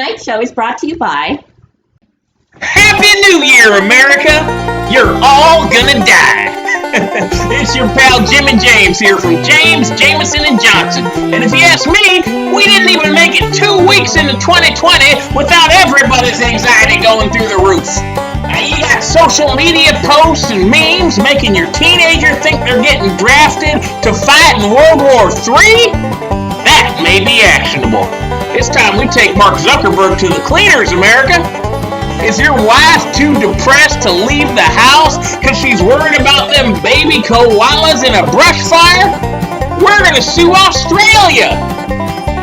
Tonight's show is brought to you by... Happy New Year, America! You're all gonna die! It's your pal Jim and James here from James, Jameson, and Johnson. And if you ask me, we didn't even make it 2 weeks into 2020 without everybody's anxiety going through the roof. Now you got social media posts and memes making your teenager think they're getting drafted to fight in World War III? That may be actionable. It's time we take Mark Zuckerberg to the cleaners, America. Is your wife too depressed to leave the house because she's worried about them baby koalas in a brush fire? We're gonna sue Australia.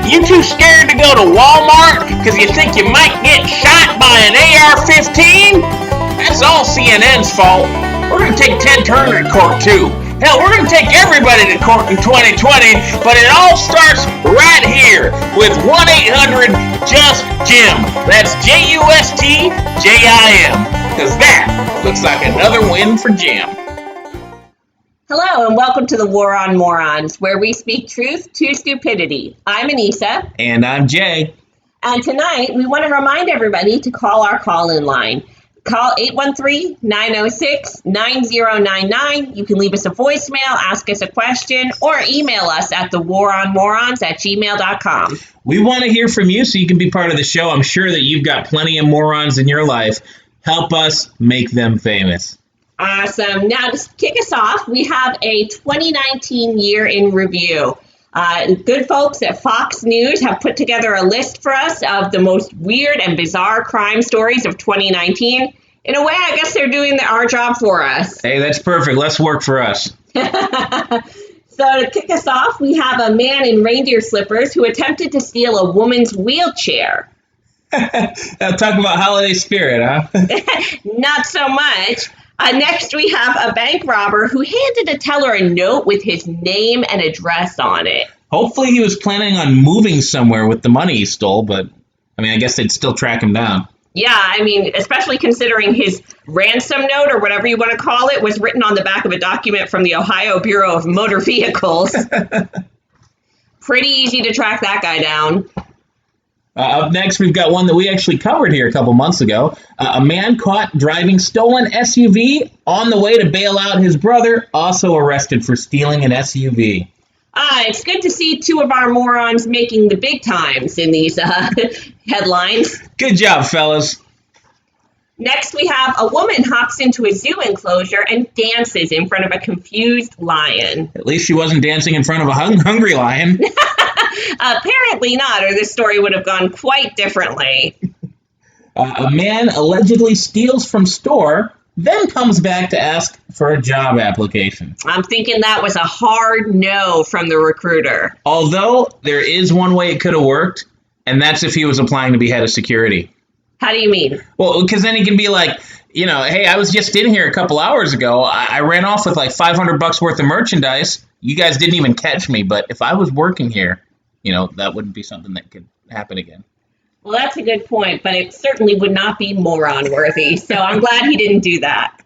You too scared to go to Walmart because you think you might get shot by an AR-15? That's all CNN's fault. We're gonna take Ted Turner to court too. Hell, we're gonna take everybody to court in 2020, but it all starts right here with 1-800-JUST-JIM. That's JUSTJIM, because that looks like another win for Jim. Hello and welcome to the War On Morons, where we speak truth to stupidity. I'm Anissa. And I'm Jay. And tonight we want to remind everybody to call our call-in line. Call 813-906-9099. You can leave us a voicemail, ask us a question, or email us at thewaronmorons@gmail.com. We want to hear from you so you can be part of the show. I'm sure that you've got plenty of morons in your life. Help us make them famous. Awesome. Now, to kick us off, we have a 2019 year in review. Good folks at Fox News have put together a list for us of the most weird and bizarre crime stories of 2019. In a way, I guess they're doing our job for us. Hey, that's perfect. Less work for us. So to kick us off, we have a man in reindeer slippers who attempted to steal a woman's wheelchair. Talk about holiday spirit, huh? Not so much. Next, we have a bank robber who handed a teller a note with his name and address on it. Hopefully he was planning on moving somewhere with the money he stole, but, I guess they'd still track him down. Yeah, especially considering his ransom note, or whatever you want to call it, was written on the back of a document from the Ohio Bureau of Motor Vehicles. Pretty easy to track that guy down. Up next, we've got one that we actually covered here a couple months ago. A man caught driving stolen SUV on the way to bail out his brother, also arrested for stealing an SUV. It's good to see two of our morons making the big times in these headlines. Good job, fellas. Next, we have a woman hops into a zoo enclosure and dances in front of a confused lion. At least she wasn't dancing in front of a hungry lion. Apparently not, or this story would have gone quite differently. A man allegedly steals from store, then comes back to ask for a job application. I'm thinking that was a hard no from the recruiter. Although, there is one way it could have worked, and that's if he was applying to be head of security. How do you mean? Well, because then he can be like, hey, I was just in here a couple hours ago. I ran off with like $500 worth of merchandise. You guys didn't even catch me, but if I was working here, that wouldn't be something that could happen again. Well, that's a good point, but it certainly would not be moron-worthy, so I'm glad he didn't do that.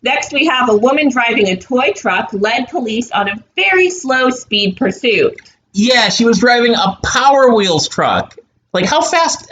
Next, we have a woman driving a toy truck led police on a very slow speed pursuit. Yeah, she was driving a Power Wheels truck. Like, how fast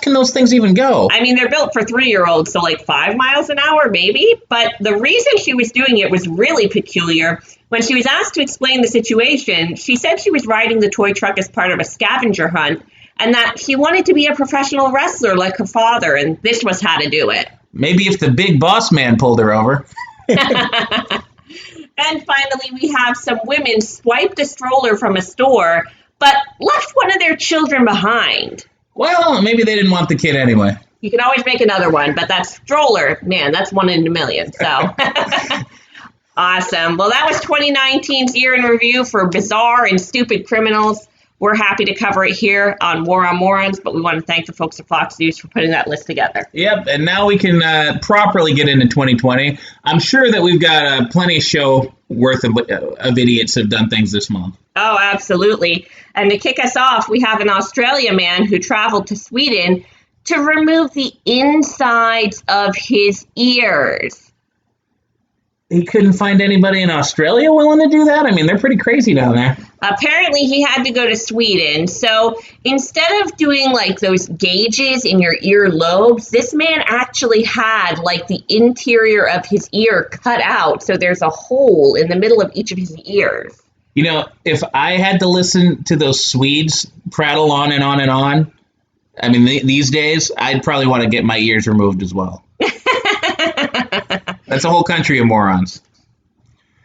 can those things even go? They're built for 3-year-olds, so like 5 miles an hour, maybe. But the reason she was doing it was really peculiar. When she was asked to explain the situation, she said she was riding the toy truck as part of a scavenger hunt, and that she wanted to be a professional wrestler like her father, and this was how to do it. Maybe if the big boss man pulled her over. And finally, we have some women swiped a stroller from a store, but left one of their children behind. Well, maybe they didn't want the kid anyway. You can always make another one, but that stroller, man, that's 1 in a million, so... Awesome. Well, that was 2019's year in review for bizarre and stupid criminals. We're happy to cover it here on War On Morons, but we want to thank the folks at Fox News for putting that list together. Yep, and now we can properly get into 2020. I'm sure that we've got plenty of show worth of idiots have done things this month. Oh, absolutely. And to kick us off, we have an Australia man who traveled to Sweden to remove the insides of his ears. he couldn't find anybody in Australia willing to do that? I mean, they're pretty crazy down there. Apparently, he had to go to Sweden. So instead of doing like those gauges in your earlobes, this man actually had like the interior of his ear cut out. So there's a hole in the middle of each of his ears. You know, if I had to listen to those Swedes prattle on and on and on, I mean, these days, I'd probably want to get my ears removed as well. That's a whole country of morons.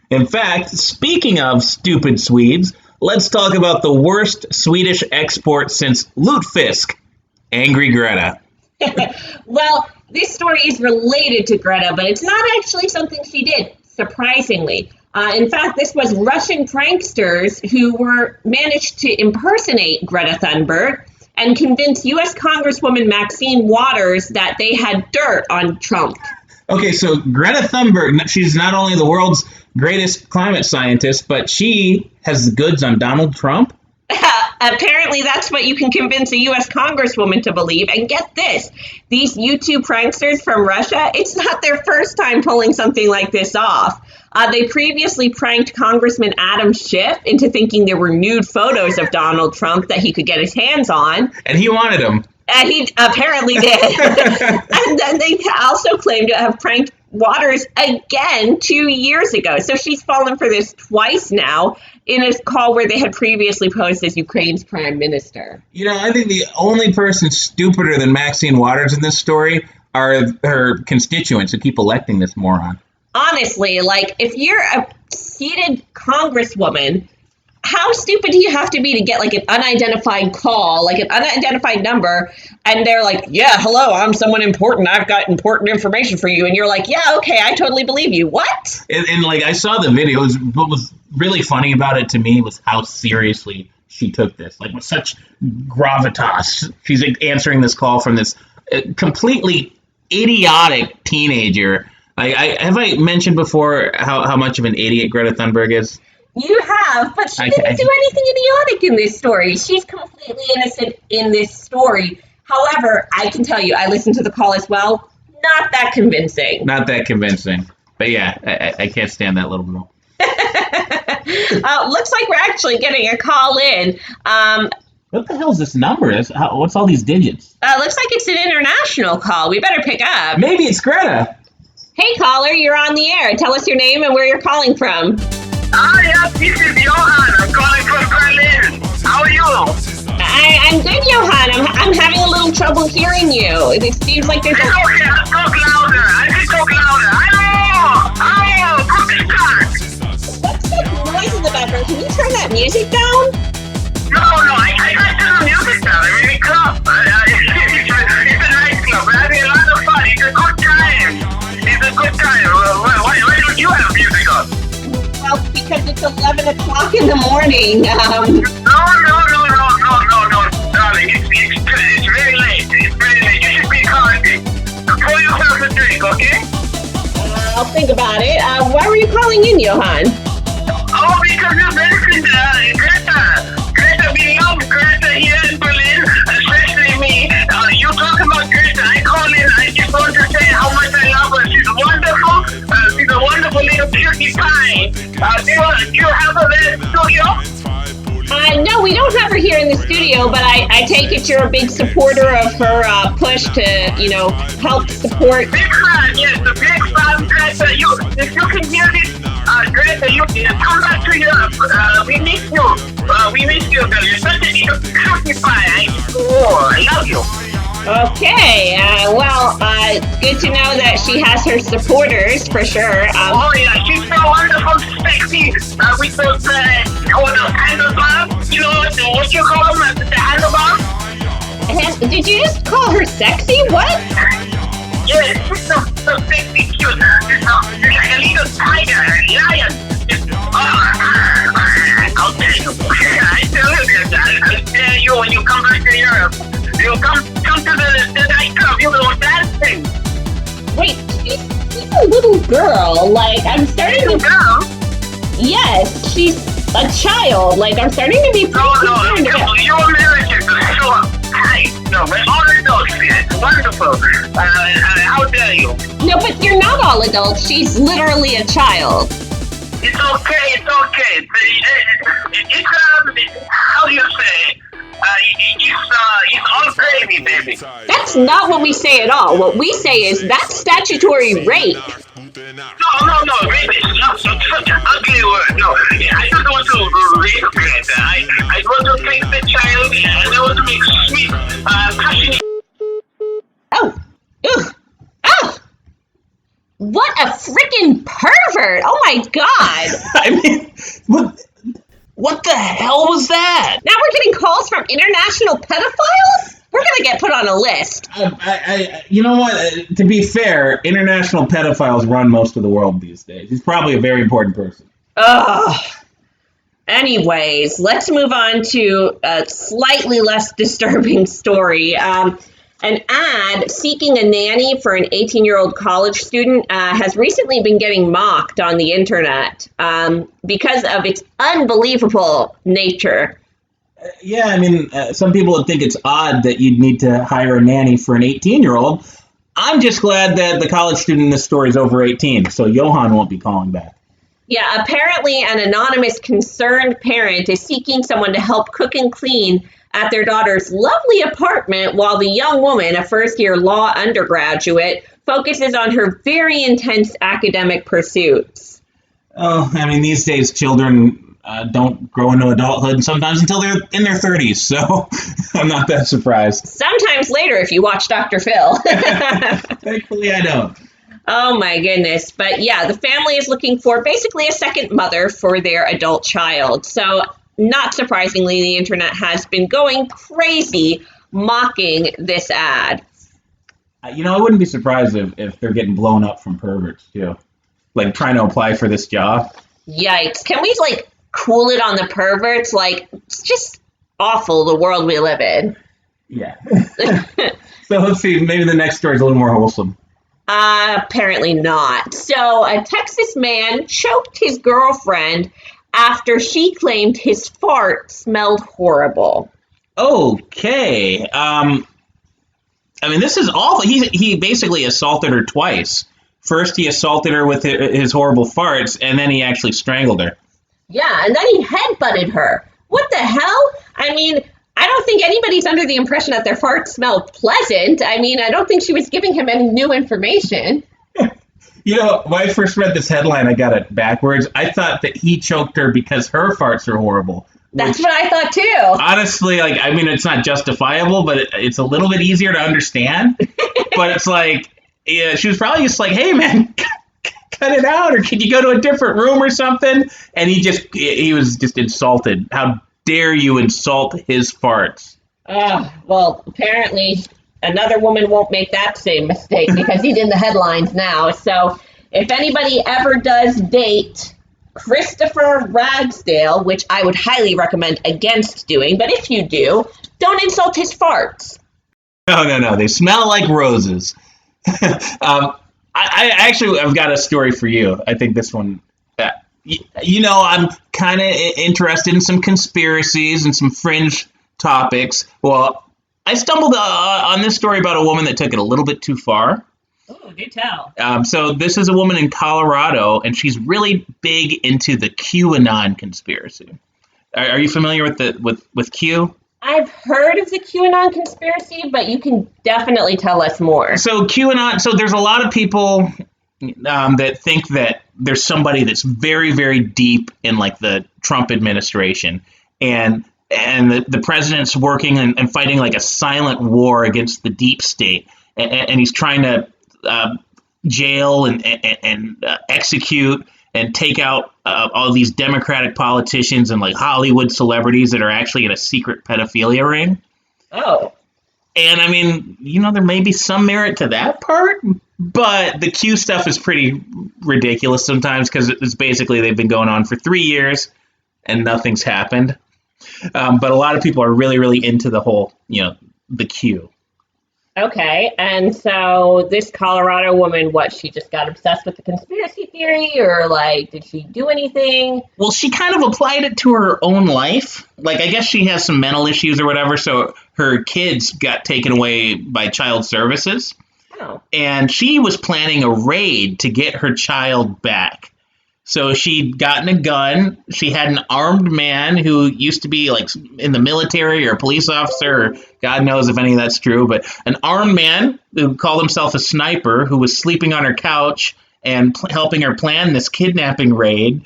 In fact, speaking of stupid Swedes, let's talk about the worst Swedish export since lutefisk, Angry Greta. Well, this story is related to Greta, but it's not actually something she did, surprisingly. In fact, this was Russian pranksters who managed to impersonate Greta Thunberg and convince U.S. Congresswoman Maxine Waters that they had dirt on Trump. Okay, so Greta Thunberg, she's not only the world's greatest climate scientist, but she has the goods on Donald Trump? Apparently, that's what you can convince a U.S. Congresswoman to believe. And get this, these YouTube pranksters from Russia, it's not their first time pulling something like this off. They previously pranked Congressman Adam Schiff into thinking there were nude photos of Donald Trump that he could get his hands on. And he wanted them. He apparently did. And then they also claimed to have pranked Waters again 2 years ago. So she's fallen for this twice now in a call where they had previously posed as Ukraine's prime minister. You know, I think the only person stupider than Maxine Waters in this story are her constituents who keep electing this moron. Honestly, like, if you're a seated congresswoman, how stupid do you have to be to get like an unidentified call, like an unidentified number, and they're like, yeah, hello, I'm someone important, I've got important information for you, and you're like, yeah, okay, I totally believe you. What? And like, I saw the videos. What was really funny about it to me was how seriously she took this, like with such gravitas. She's like, answering this call from this completely idiotic teenager. Have I mentioned before how much of an idiot Greta Thunberg is? You have, but she didn't do anything idiotic in this story. She's completely innocent in this story. However, I can tell you, I listened to the call as well. Not that convincing. Not that convincing. But yeah, I can't stand that little girl. Looks like we're actually getting a call in. What the hell is this number? What's all these digits? Looks like it's an international call. We better pick up. Maybe it's Greta. Hey, caller, you're on the air. Tell us your name and where you're calling from. Yes, this is Johan. I'm calling from Berlin. How are you? I'm good, Johan. I'm having a little trouble hearing you. It seems like there's Okay, I'll talk louder. I can talk louder. Hello! Guten Tag! What's that noise in the background? Can you turn that music down? No, I turn the music down. I'm in a club. It's a nightclub. We're having a lot of fun. It's a good time. Why don't you have music on? Well, because it's 11 o'clock in the morning. No, darling. It's very late. It's very late. You should be calling me. Pour yourself a drink, okay? I'll think about it. Why were you calling in, Johan? Oh, because you mentioned Greta. We love Greta here in Berlin, especially me. You talk about Greta. I call in. I just want to say how much I love her. She's wonderful. She's a wonderful little cutie pie. Do you have her there in the studio? No, we don't have her here in the studio, but I take it you're a big supporter of her push to, help support. Big fan, yes, the big fan, Greta. If you can hear this, Greta, you come back to Europe. We miss you. We miss you, girl. You're such a little cutie pie. I love you. Okay, good to know that she has her supporters, for sure. Oh, yeah, she's so wonderful, sexy, with those, handlebars, what you call them, the handlebars? Did you just call her sexy? What? Yes, she's so sexy, cute. She's like a little tiger, lion. I'll tell you. I'll tell you when you come back to Europe. You come to the nightclub, you little dancing. Wait, she's a little girl. Like, I'm starting to... Girl? Yes, she's a child. Like, I'm starting to be pretty concerned about... You're American, so, hi. No, we're all adults here. Wonderful. How dare you? No, but you're not all adults. She's literally a child. It's okay. It's how do you say? It's all gravy, baby. That's not what we say at all. What we say is that's statutory rape. No, rape is not such an ugly word. No, I don't want to rape Greta. I want to take the child and I want to make sweet, passionate. Oh, ugh, oh! What a freaking pervert! Oh my god! I mean, what the hell was that? Now we're getting calls from international pedophiles? We're gonna get put on a list. You know what? To be fair, international pedophiles run most of the world these days. He's probably a very important person. Ugh. Anyways, let's move on to a slightly less disturbing story. An ad seeking a nanny for an 18-year-old college student has recently been getting mocked on the internet because of its unbelievable nature. Yeah, I mean, some people would think it's odd that you'd need to hire a nanny for an 18-year-old. I'm just glad that the college student in this story is over 18, so Johan won't be calling back. Yeah, apparently an anonymous concerned parent is seeking someone to help cook and clean at their daughter's lovely apartment while the young woman, a first-year law undergraduate, focuses on her very intense academic pursuits. Oh, I mean, these days children don't grow into adulthood sometimes until they're in their 30s, so I'm not that surprised. Sometimes later if you watch Dr. Phil. Thankfully, I don't. Oh my goodness. But yeah, the family is looking for basically a second mother for their adult child. So not surprisingly, the internet has been going crazy mocking this ad. You know, I wouldn't be surprised if they're getting blown up from perverts, too. Like, trying to apply for this job. Yikes. Can we, cool it on the perverts? It's just awful, the world we live in. Yeah. So let's see, maybe the next story is a little more wholesome. Apparently not. So a Texas man choked his girlfriend after she claimed his fart smelled horrible. Okay. I mean, this is awful. He basically assaulted her twice. First, he assaulted her with his horrible farts, and then he actually strangled her. Yeah, and then he headbutted her. What the hell? I mean, I don't think anybody's under the impression that their farts smell pleasant. I mean, I don't think she was giving him any new information. You know, when I first read this headline, I got it backwards. I thought that he choked her because her farts are horrible. That's what I thought too. Honestly, it's not justifiable, but it's a little bit easier to understand. But it's yeah, she was probably just like, hey, man, cut it out, or can you go to a different room or something? And he was just insulted. How dare you insult his farts? Well, apparently another woman won't make that same mistake because he's in the headlines now. So if anybody ever does date Christopher Ragsdale, which I would highly recommend against doing, but if you do, don't insult his farts. No, they smell like roses. I've got a story for you. I think this one, I'm kind of interested in some conspiracies and some fringe topics. Well, I stumbled on this story about a woman that took it a little bit too far. Oh, do tell. So this is a woman in Colorado, and she's really big into the QAnon conspiracy. Are you familiar with Q? I've heard of the QAnon conspiracy, but you can definitely tell us more. So QAnon, there's a lot of people that think that there's somebody that's very, very deep in the Trump administration, and the president's working and fighting a silent war against the deep state, and he's trying to jail and execute and take out all these Democratic politicians and Hollywood celebrities that are actually in a secret pedophilia ring. Oh. And I mean, there may be some merit to that part, but the Q stuff is pretty ridiculous sometimes because it's basically they've been going on for 3 years and nothing's happened. But a lot of people are really, really into the whole, the Q. Okay, and so this Colorado woman, she just got obsessed with the conspiracy theory, or did she do anything? Well, she kind of applied it to her own life. I guess she has some mental issues or whatever, so her kids got taken away by child services. Oh. And she was planning a raid to get her child back. So she'd gotten a gun. She had an armed man who used to be like in the military or a police officer, or God knows if any of that's true, but an armed man who called himself a sniper who was sleeping on her couch and helping her plan this kidnapping raid.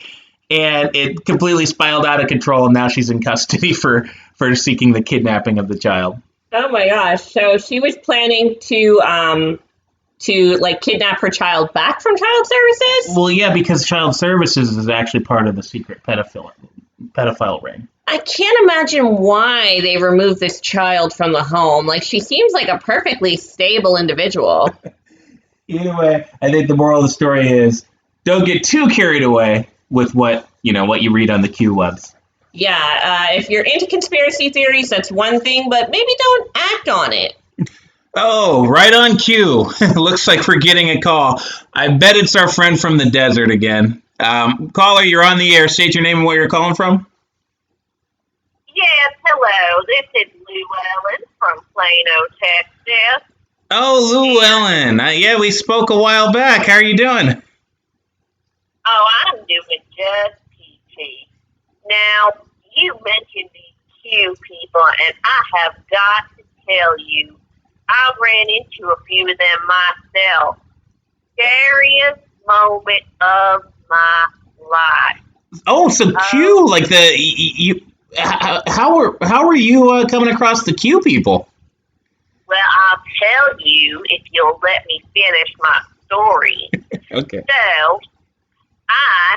And it completely spiraled out of control, and now she's in custody for seeking the kidnapping of the child. Oh my gosh. So she was planning to like kidnap her child back from child services? Well, yeah, because child services is actually part of the secret pedophile ring. I can't imagine why they removed this child from the home. Like, she seems like a perfectly stable individual. Either way, I think the moral of the story is don't get too carried away with what you read on the Q webs. Yeah, if you're into conspiracy theories, that's one thing, but maybe don't act on it. Oh, right on cue. Looks like we're getting a call. I bet it's our friend from the desert again. Caller, you're on the air. State your name and where you're calling from. Yes, hello. This is Lou Ellen from Plano, Texas. Oh, Lou Ellen. Yeah, we spoke a while back. How are you doing? Oh, I'm doing just peachy. Now, you mentioned these Q people, and I have got to tell you, I ran into a few of them myself. Scariest moment of my life. Oh, so Q, like how are you coming across the Q people? Well, I'll tell you if you'll let me finish my story. Okay. So, I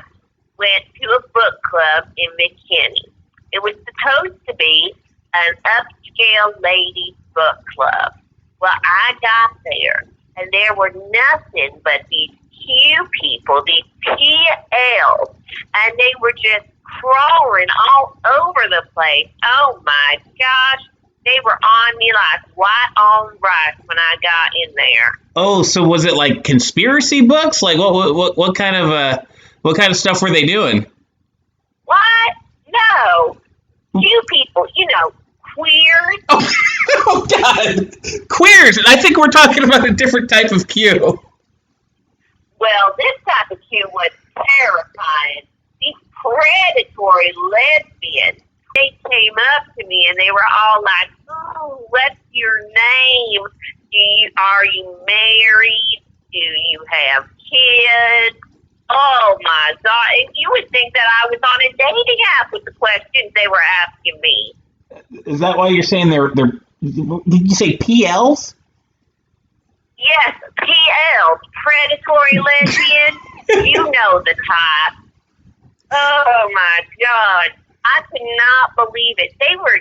went to a book club in McKinney. It was supposed to be an upscale ladies book club. Well, I got there, and there were nothing but these Q people, these PLs, and they were just crawling all over the place. Oh, my gosh. They were on me like white on rice when I got in there. Oh, so was it like conspiracy books? Like what kind of stuff were they doing? What? No. Q people, queers. Oh God, queers! I think we're talking about a different type of Q. Well, this type of Q was terrifying. These predatory lesbians. They came up to me and they were all like, "Oh, what's your name? Are you married? Do you have kids?" Oh my God! And you would think that I was on a dating app with the questions they were asking me. Is that why you're saying they're? Did you say PLs? Yes, PLs, predatory lesbian. You know the type. Oh my God. I could not believe it. They were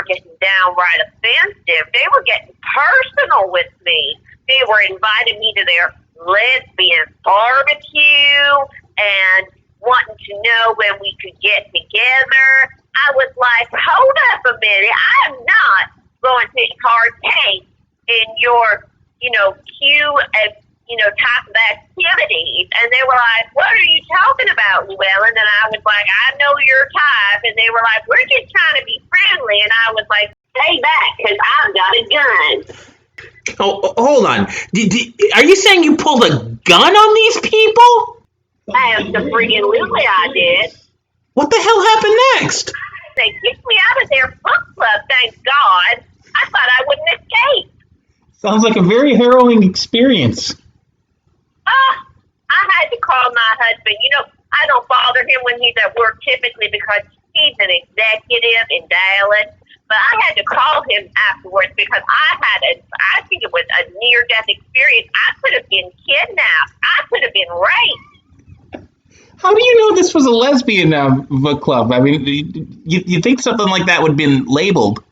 getting downright offensive. They were getting personal with me. They were inviting me to their lesbian barbecue and wanting to know when we could get together. I was like, hold up a minute. I'm not going to partake in your, Q type of activities. And they were like, what are you talking about, Llewellyn? And I was like, I know your type. And they were like, we're just trying to be friendly. And I was like, stay back because I've got a gun. Oh, hold on. Are you saying you pulled a gun on these people? Absolutely, I did. What the hell happened next? They kicked me out of their book club, thank God. I thought I wouldn't escape. Sounds like a very harrowing experience. I had to call my husband. I don't bother him when he's at work typically because he's an executive in Dallas. But I had to call him afterwards because I think it was a near-death experience. I could have been kidnapped. I could have been raped. How do you know this was a lesbian book club? I mean, you think something like that would have been labeled?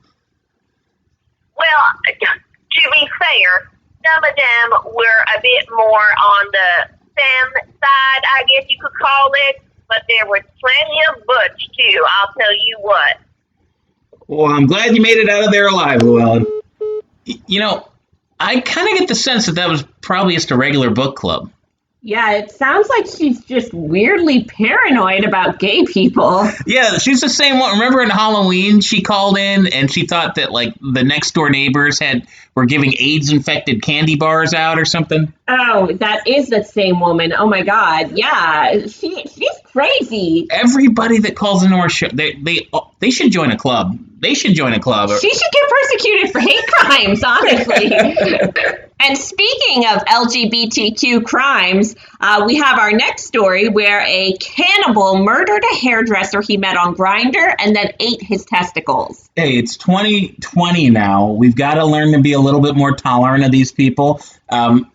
Well, to be fair, some of them were a bit more on the femme side, I guess you could call it. But there was plenty of butch, too, I'll tell you what. Well, I'm glad you made it out of there alive, Llewellyn. I kind of get the sense that was probably just a regular book club. Yeah, it sounds like she's just weirdly paranoid about gay people. Yeah, she's the same one. Remember in Halloween, she called in and she thought that like the next door neighbors were giving AIDS infected candy bars out or something. Oh, that is the same woman. Oh my God. Yeah, she's crazy. Everybody that calls into our show, they should join a club. They should join a club. She should get persecuted for hate crimes, honestly. And speaking of LGBTQ crimes, we have our next story where a cannibal murdered a hairdresser he met on Grindr and then ate his testicles. Hey, it's 2020 now. We've got to learn to be a little bit more tolerant of these people.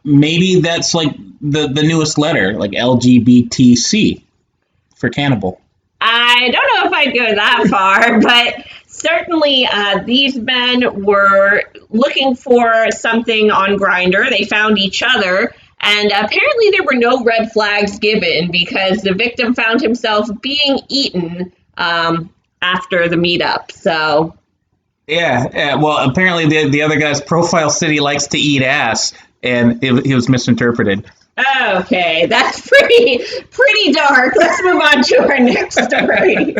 Maybe that's like the newest letter, like LGBTC for cannibal. I don't know if I'd go that far, but certainly these men were looking for something on Grindr. They found each other, and apparently there were no red flags given because the victim found himself being eaten after the meetup. So, yeah. Well, apparently the other guy's profile said he likes to eat ass, and he was misinterpreted. Okay, that's pretty dark. Let's move on to our next story.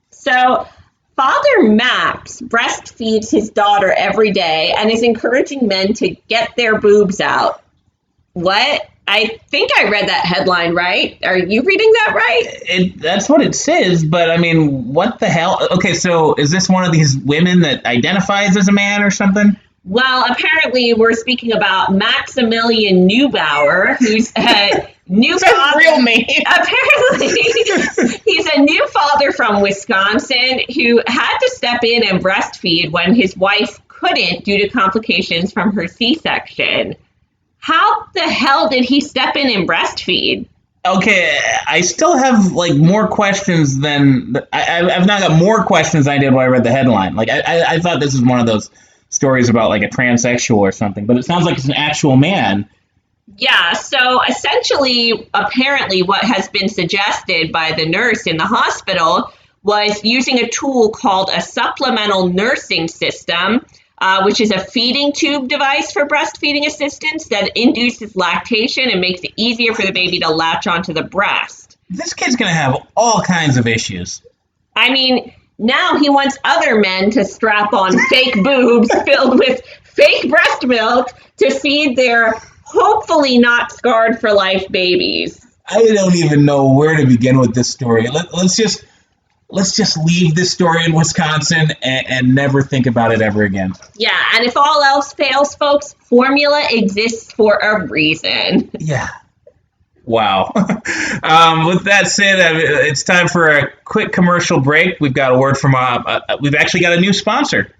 So, Father Max breastfeeds his daughter every day and is encouraging men to get their boobs out. What? I think I read that headline right. Are you reading that right? That's what it says, but I mean, what the hell? Okay, so is this one of these women that identifies as a man or something? Well, apparently we're speaking about Maximilian Neubauer, who's a new father. Real name. Apparently, he's a new father from Wisconsin who had to step in and breastfeed when his wife couldn't due to complications from her C-section. How the hell did he step in and breastfeed? Okay, I still have like more questions than I've now got more questions than I did when I read the headline. Like I thought this was one of those stories about like a transsexual or something, but it sounds like it's an actual man. Yeah, so essentially, apparently what has been suggested by the nurse in the hospital was using a tool called a supplemental nursing system, which is a feeding tube device for breastfeeding assistance that induces lactation and makes it easier for the baby to latch onto the breast. This kid's gonna have all kinds of issues. I mean, now he wants other men to strap on fake boobs filled with fake breast milk to feed their hopefully not scarred for life babies. I don't even know where to begin with this story. Let's just leave this story in Wisconsin and never think about it ever again. Yeah, and if all else fails, folks, formula exists for a reason. Yeah. Wow. With that said, it's time for a quick commercial break. We've got a word from we've actually got a new sponsor.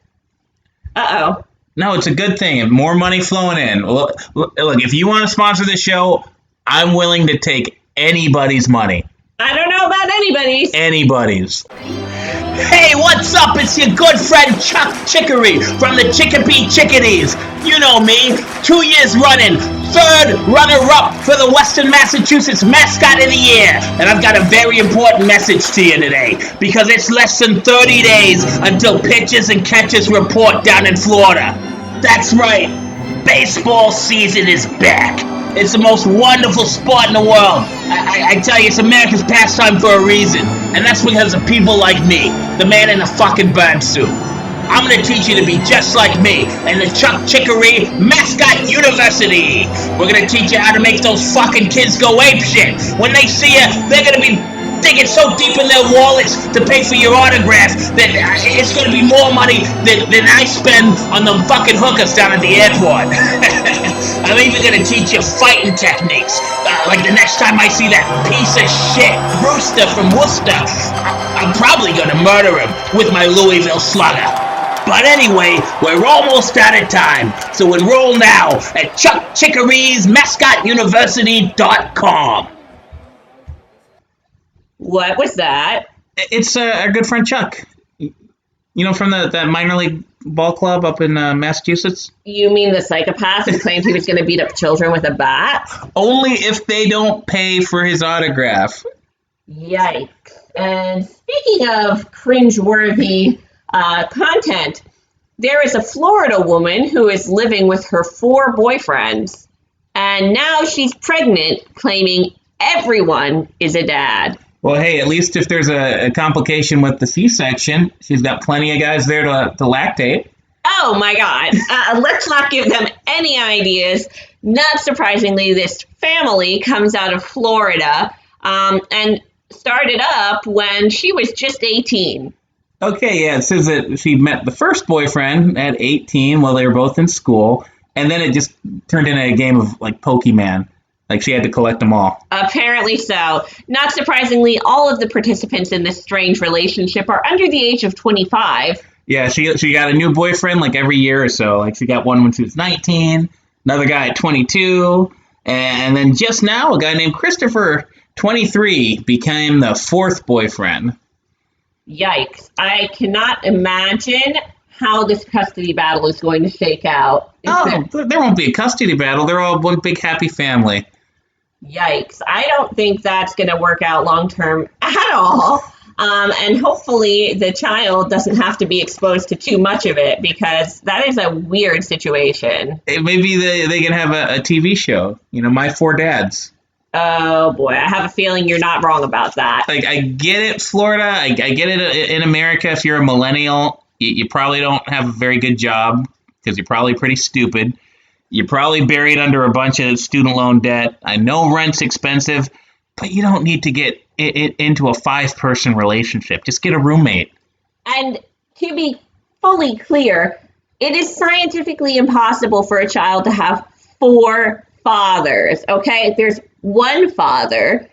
Uh-oh. No, it's a good thing. More money flowing in. Look, if you want to sponsor this show, I'm willing to take anybody's money. I don't know about anybody's. Anybody's. Hey, what's up? It's your good friend Chuck Chickery from the Chicopee Chickadees. You know me, 2 years running, third runner-up for the Western Massachusetts Mascot of the Year. And I've got a very important message to you today, because it's less than 30 days until pitchers and catchers report down in Florida. That's right, baseball season is back. It's the most wonderful sport in the world. I tell you, it's America's pastime for a reason. And that's because of people like me, the man in a fucking bird suit. I'm going to teach you to be just like me in the Chuck Chickery Mascot University. We're going to teach you how to make those fucking kids go apeshit. When they see you, they're going to be digging so deep in their wallets to pay for your autograph that it's going to be more money than I spend on the fucking hookers down at the airport. I'm even going to teach you fighting techniques. Like the next time I see that piece of shit Brewster from Worcester, I'm probably going to murder him with my Louisville Slugger. But anyway, we're almost out of time, so enroll now at ChuckChickery'sMascotUniversity.com. What was that? It's our good friend Chuck. You know, from that minor league ball club up in Massachusetts? You mean the psychopath who claimed he was going to beat up children with a bat? Only if they don't pay for his autograph. Yikes. And speaking of cringeworthy content, there is a Florida woman who is living with her 4 boyfriends. And now she's pregnant, claiming everyone is a dad. Well, hey, at least if there's a complication with the C-section, she's got plenty of guys there to lactate. Oh my God. Let's not give them any ideas. Not surprisingly, this family comes out of Florida and started up when she was just 18. Okay, yeah, it says that she met the first boyfriend at 18 while they were both in school, and then it just turned into a game of, like, Pokemon. Like, she had to collect them all. Apparently so. Not surprisingly, all of the participants in this strange relationship are under the age of 25. Yeah, she got a new boyfriend, like, every year or so. Like, she got one when she was 19, another guy at 22, and then just now, a guy named Christopher, 23, became the fourth boyfriend. Yikes. I cannot imagine how this custody battle is going to shake out. There won't be a custody battle. They're all one big happy family. Yikes. I don't think that's going to work out long term at all. And hopefully the child doesn't have to be exposed to too much of it, because that is a weird situation. Maybe they can have a TV show, My Four Dads. Oh boy, I have a feeling you're not wrong about that. Like, I get it, Florida. I get it in America. If you're a millennial, you probably don't have a very good job because you're probably pretty stupid. You're probably buried under a bunch of student loan debt. I know rent's expensive, but you don't need to get it into a 5-person relationship. Just get a roommate. And to be fully clear, it is scientifically impossible for a child to have 4 fathers, okay? There's one father,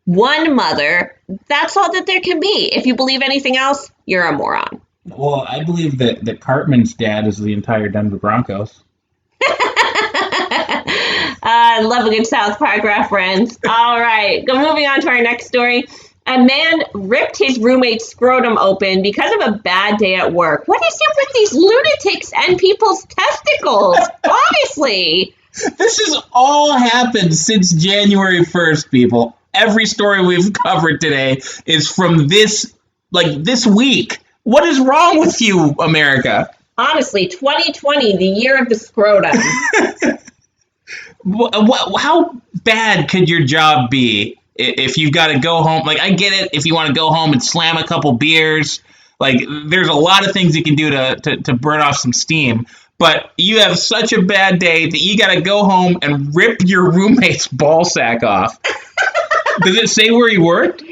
one mother. That's all that there can be. If you believe anything else, you're a moron. Well, I believe that Cartman's dad is the entire Denver Broncos. I love a good South Park reference. All right, moving on to our next story. A man ripped his roommate's scrotum open because of a bad day at work. What is it with these lunatics and people's testicles? Honestly. This has all happened since January 1st, people. Every story we've covered today is from this week. What is wrong with you, America? Honestly, 2020, the year of the scrotum. How bad could your job be if you've got to go home? Like, I get it if you want to go home and slam a couple beers. Like, there's a lot of things you can do to burn off some steam. But you have such a bad day that you got to go home and rip your roommate's ball sack off. Does it say where he worked?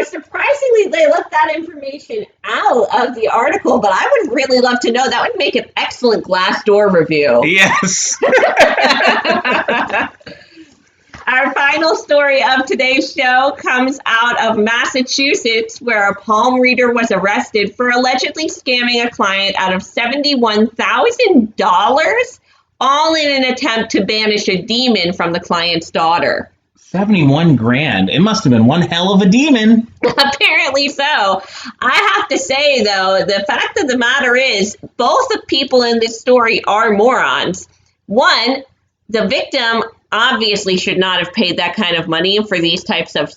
Surprisingly, they left that information out of the article, but I would really love to know. That would make an excellent Glassdoor review. Yes. Our final story of today's show comes out of Massachusetts, where a palm reader was arrested for allegedly scamming a client out of $71,000, all in an attempt to banish a demon from the client's daughter. 71 grand. It must have been one hell of a demon. Apparently so. I have to say, though, the fact of the matter is both the people in this story are morons. One, the victim obviously should not have paid that kind of money for these types of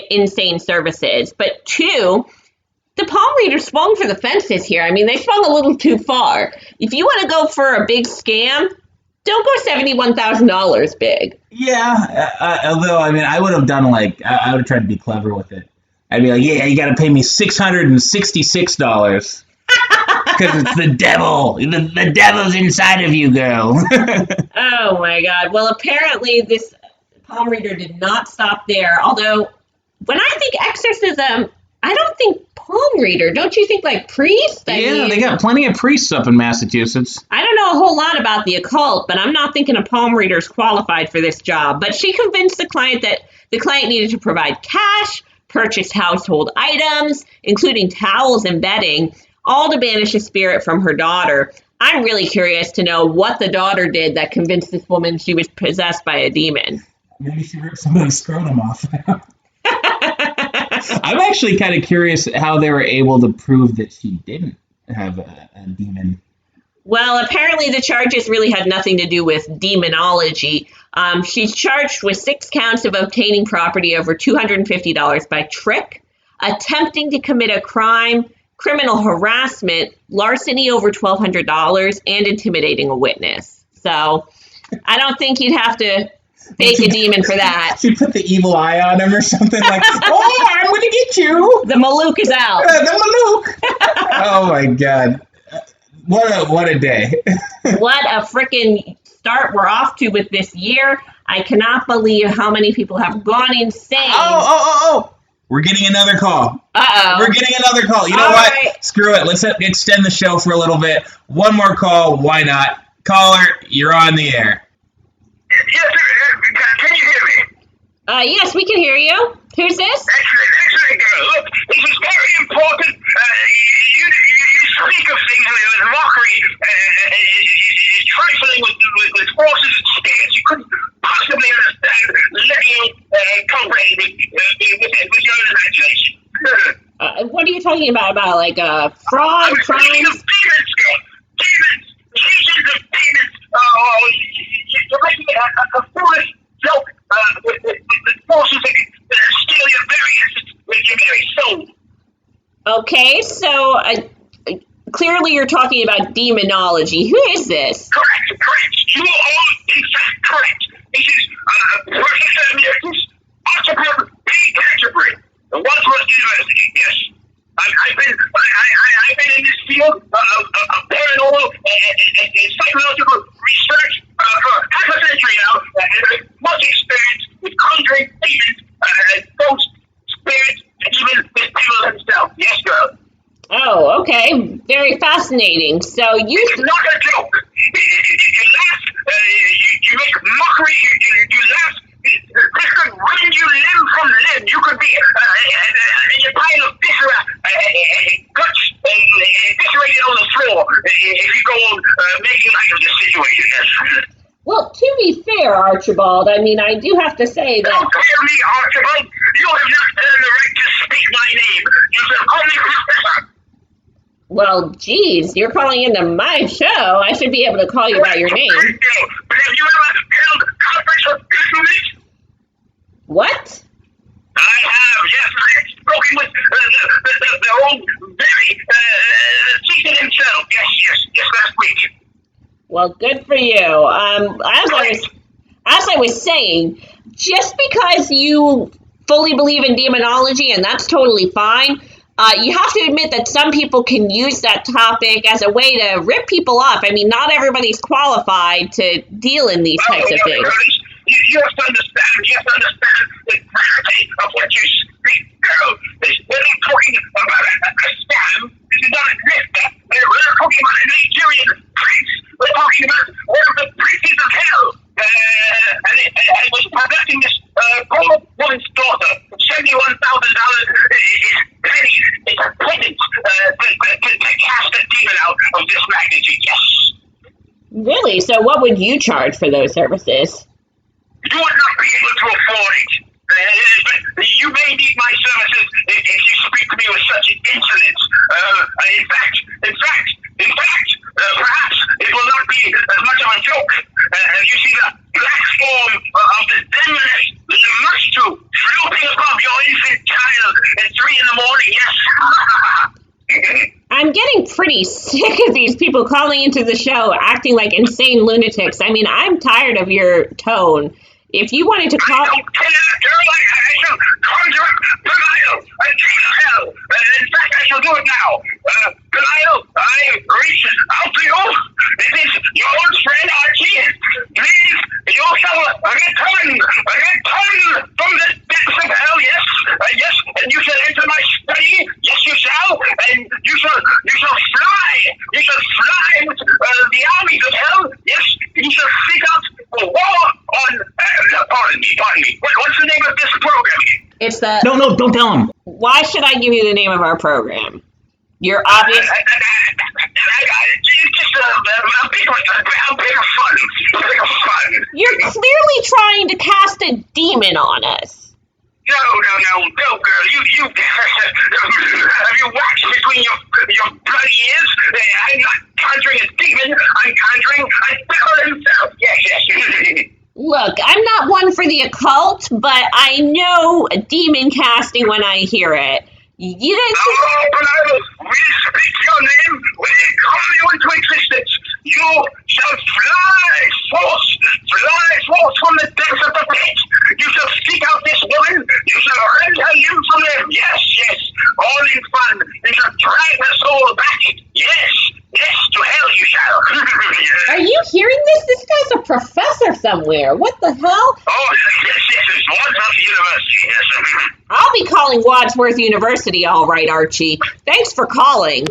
insane services. But two, the palm reader swung for the fences here. I mean, they swung a little too far. If you want to go for a big scam, don't go $71,000 big. Yeah, although, I mean, I would have done I would have tried to be clever with it. I'd be like, yeah, you got to pay me $666. Because it's the devil. The devil's inside of you, girl. Oh, my God. Well, apparently this palm reader did not stop there. Although, when I think exorcism, I don't think palm reader. Don't you think priest? They got plenty of priests up in Massachusetts. I don't know a whole lot about the occult, but I'm not thinking a palm reader's qualified for this job. But she convinced the client that the client needed to provide cash, purchase household items, including towels and bedding, all to banish a spirit from her daughter. I'm really curious to know what the daughter did that convinced this woman she was possessed by a demon. Maybe she ripped somebody's scrotum off. I'm actually kind of curious how they were able to prove that she didn't have a demon. Well, apparently the charges really had nothing to do with demonology. She's charged with 6 counts of obtaining property over $250 by trick, attempting to commit a crime, criminal harassment, larceny over $1,200, and intimidating a witness. So I don't think you'd have to fake a demon for that. She put the evil eye on him or something like, oh, I'm going to get you. The Malouk is out. The Malouk. Oh, my God. What a day. What a freaking start we're off to with this year. I cannot believe how many people have gone insane. Oh. We're getting another call. Uh-oh. We're getting another call. You know All what? right. Screw it. Let's extend the show for a little bit. One more call. Why not? Caller, you're on the air. Yes, sir. Can you hear me? Yes, we can hear you. Who's this? Excellent, girl. Look, this is very important. You speak of things with mockery, trifling with forces and states you couldn't possibly understand, letting you comprehend with your imagination. What are you talking about? About like fraud, I'm speaking crimes? of demons, girl. Demons. Legions of demons. You're making a foolish joke with forces that can steal your very essence, with your very soul. Okay, so clearly you're talking about demonology. Who is this? Correct. You are all, in fact, correct. This is Professor Emeritus Octopus P. Canterbury, the Wadsworth University. Yes, I've been in this field of paranormal and psychological research for half a century now, and I've much experience with conjuring demons, ghosts, spirits, and even the devil himself. Yes, girl. Oh, okay. Very fascinating. So you... It's not a joke. You laugh, you make mockery, you laugh. This could rend you limb from limb. You could be in a pile of viscera, guts, eviscerated on the floor if you go on making light of this situation. Well, to be fair, Archibald, I mean, I do have to say that... Don't call me Archibald. You have not earned the right to speak my name. You shall call me Professor. Well, geez, you're calling into my show. I should be able to call you by your name. But have you ever held conference with instruments? What? I have, yes. I have spoken with the old, very Satan himself. Yes, last week. Well, good for you. As I was saying, just because you fully believe in demonology, and that's totally fine, you have to admit that some people can use that topic as a way to rip people off. I mean, not everybody's qualified to deal in these types of things. You have to understand the gravity of what you speak, girl. We're not talking about a scam. This is not a grifter. We're talking about a Nigerian prince. We're talking about one of the princes of hell. And it was possessing this poor woman's daughter. $71,000 is pennies. It's a pittance to cast a demon out of this magnitude. Yes. Really? So what would you charge for those services? You would not be able to afford it. But you may need my services if you speak to me with such insolence. In fact, perhaps it will not be as much of a joke. You see the black form of the demoness, the mushtu, floating above your infant child at 3 in the morning. Yes. I'm getting pretty sick of these people calling into the show acting like insane lunatics. I mean, I'm tired of your tone. If you wanted to call... I don't care, girl. I shall conjure up Belial, a demon of hell. In fact, I shall do it now. Belial, I reach out to you. It is your old friend, Archie. Please, you shall return from the depths of hell, yes. Yes, and you shall enter my study. Yes, you shall. And you shall fly. You shall fly with the armies of hell. Yes, you shall seek out a war on... Pardon me. What's the name of this program? It's the... No, don't tell him. Why should I give you the name of our program? You're obvious... It's just a bit of fun. You're clearly trying to cast a demon on us. No, girl. You have you watched between your bloody ears? I'm not conjuring a demon. I'm conjuring a devil himself. Yes. Look, I'm not one for the occult, but I know demon casting when I hear it. You didn't. Oh, but I will speak your name when I call you into existence. You shall fly forth from the depths of the pit. You shall seek out this woman. You shall rend her limb from them. Yes, all in fun. You shall drag her soul back. Yes, to hell you shall. Are you hearing this? This guy's a professor somewhere. What the hell? Oh, yes, it's Wadsworth University, yes. I'll be calling Wadsworth University, all right, Archie. Thanks for calling.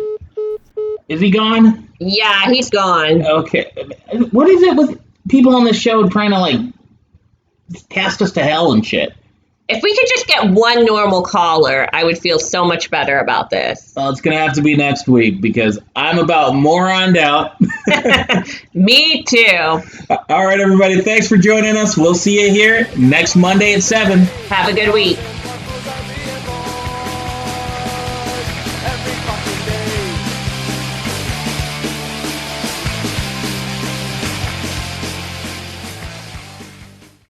Is he gone? Yeah, he's gone. Okay. What is it with people on the show trying to, like, cast us to hell and shit? If we could just get one normal caller, I would feel so much better about this. Well, it's going to have to be next week because I'm about moroned out. Me too. All right, everybody. Thanks for joining us. We'll see you here next Monday at 7. Have a good week.